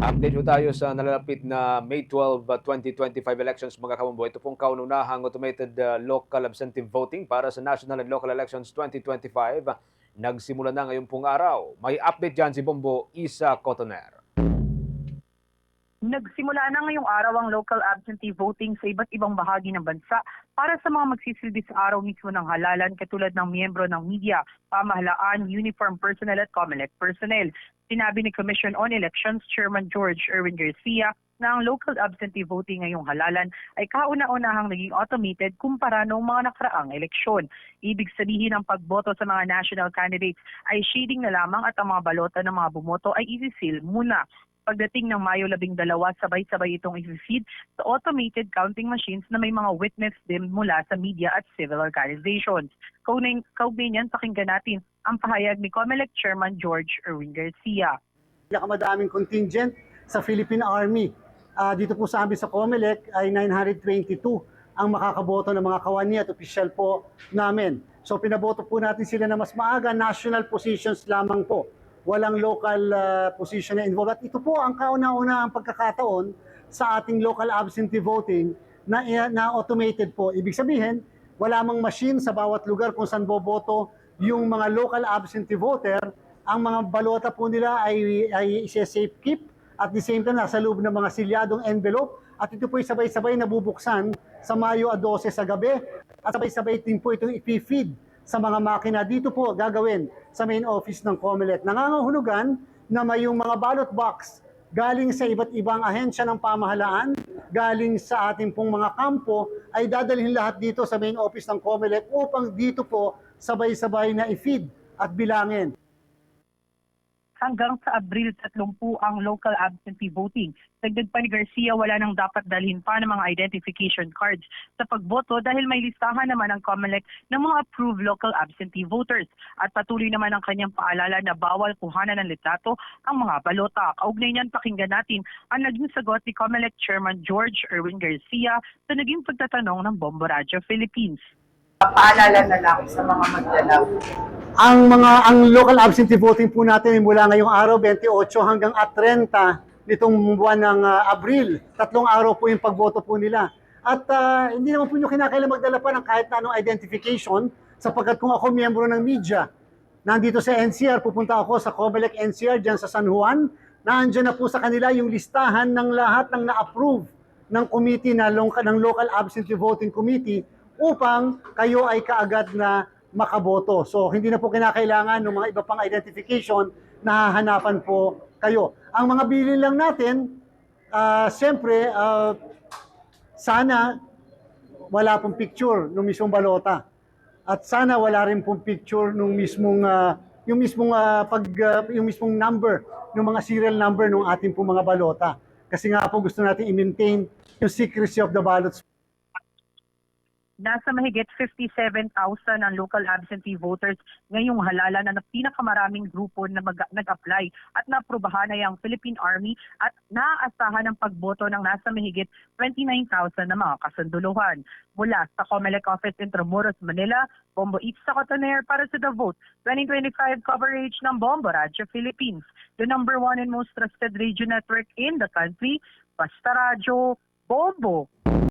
Update po tayo sa nalalapit na May 12, 2025 elections mga kabombo. Ito pong kauna-unahang automated local absentee voting para sa national and local elections 2025. Nagsimula na ngayon pong araw. May update dyan si Bombo Isa Cotoner. Nagsimula na ngayong araw ang local absentee voting sa iba't ibang bahagi ng bansa para sa mga magsisilbi sa araw mismo ng halalan katulad ng miyembro ng media, pamahalaan, uniform personnel at COMELEC personnel. Sinabi ni Commission on Elections Chairman George Erwin Garcia na ang local absentee voting ngayong halalan ay kauna-unahang naging automated kumpara noong mga nakaraang eleksyon. Ibig sabihin ang pagboto sa mga national candidates ay shading na lamang at ang mga balota ng mga bumoto ay isi-seal muna. Pagdating ng Mayo 12, sabay-sabay itong i-feed sa automated counting machines na may mga witness din mula sa media at civil organizations. Kaugnay niyan, pakinggan natin ang pahayag ni COMELEC Chairman George Erwin Garcia. Pinakamadaming contingent sa Philippine Army. Dito po sa amin sa COMELEC ay 922 ang makakaboto ng mga kawani at opisyal po namin. So pinaboto po natin sila na mas maaga, national positions lamang po. Walang local position na involved. At ito po ang kauna-una ang pagkakataon sa ating local absentee voting na automated po. Ibig sabihin, wala mang machine sa bawat lugar kung saan boboto yung mga local absentee voter. Ang mga balota po nila ay safe keep at the same time nasa loob ng mga silyadong envelope. At ito po ay sabay-sabay nabubuksan sa Mayo 12 sa gabi at sabay-sabay din po itong ipifeed sa mga makina. Dito po gagawin sa main office ng COMELEC. Nangangahulugan na may yung mga ballot box galing sa iba't ibang ahensya ng pamahalaan, galing sa ating pong mga kampo, ay dadalhin lahat dito sa main office ng COMELEC upang dito po sabay-sabay na i-feed at bilangin. Hanggang sa Abril 30 ang local absentee voting. Dagdag pa ni Garcia, wala nang dapat dalhin pa ng mga identification cards sa pagboto dahil may listahan naman ang COMELEC ng mga approved local absentee voters. At patuloy naman ang kanyang paalala na bawal kuhanan ng litrato ang mga balota. Kaugnay niyan, pakinggan natin ang naging sagot ni COMELEC Chairman George Erwin Garcia sa naging pagtatanong ng Bombo Radio Philippines. Paalala na lang sa mga magdalaw. Ang local absentee voting po natin ay mula ngayong araw 28 hanggang 30 nitong buwan ng Abril. 3 araw po yung pagboto po nila. At hindi naman po nyo kinakailangan magdala pa ng kahit na anong identification sapagkat kung ako miyembro ng media, nandito sa NCR, pupunta ako sa COMELEC NCR dyan sa San Juan, naandyan na po sa kanila yung listahan ng lahat ng na-approve ng committee ng local absentee voting committee upang kayo ay kaagad na makaboto. So hindi na po kinakailangan ng mga iba pang identification na hahanapan po kayo. Ang mga bilin lang natin, siyempre, sana wala pong picture ng mismong balota. At sana wala rin pong picture ng mismong yung mismong number, ng mga serial number ng ating pong mga balota. Kasi nga po gusto natin i-maintain yung secrecy of the ballots. Nasa mahigit 57,000 ang local absentee voters ngayong halalan na pinakamaraming grupo na nag-apply at naaprubahan ay ang Philippine Army at naaasahan ang pagboto ng nasa mahigit 29,000 na mga kasunduluhan. Mula sa COMELEC Office Intramuros, Manila, Bombo Isa Cotoner para sa The Vote 2025 coverage ng Bombo Radio Philippines, the number 1 and most trusted radio network in the country. Basta Radio, Bombo!